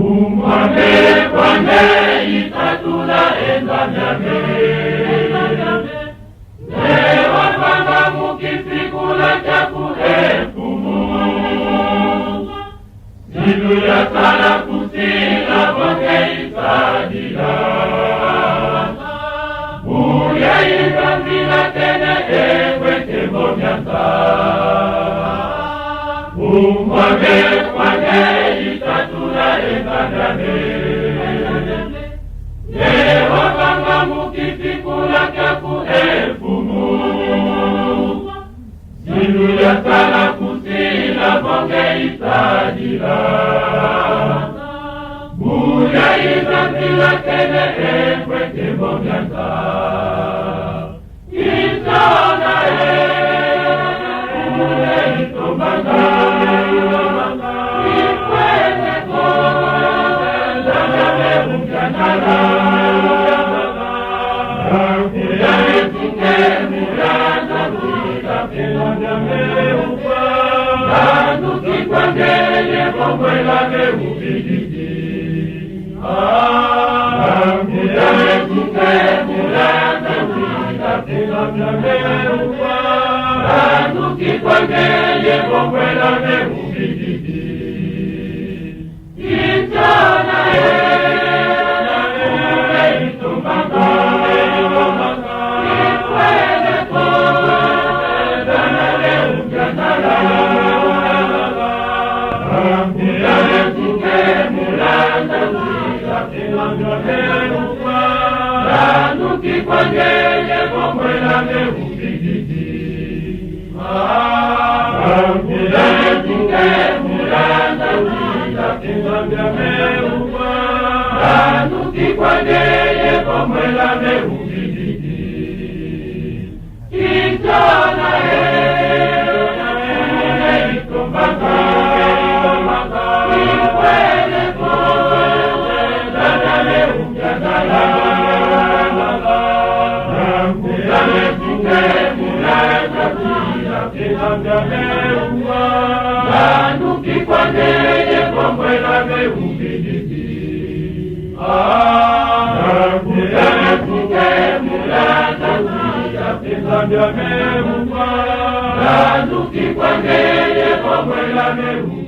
umwame kwane itatula endanyame newa panga mukisikula chakuhefumu nilu ya sala kusila bonge isadila uya ikanzila tene ekwete bomyasa umwame kwane itatula endanyame newa panga mukisikula chakuhefumu nilu ya sala kusila bonge isadila buya ikanzila tene ekwete bomyasa Isana ule itomanga ikwete kondanyame umjanala Uyame tuke muranda kuika pendanyame upa Nanduki kwangeye kongwela me ubidiki Uyame tuke muranda kuika pendanyame upa Nanduki kwangeye kongwela me ubidiki Itana ule itomanga Nanduki kwangeye kongwela me ubidiki Uyame tuke muranda kuika pendanyame upa Nanduki kwangeye kongwela me ubidiki Itana ule itomanga ikwele kondanyame umjanala Uyame tuke muranda kuika pendanyame upa Nanduki kwangeye kongwela me ubidiki Uyame tuke muranda kuika pendanyame upa Nanduki kwangeye kongwela me ubidiki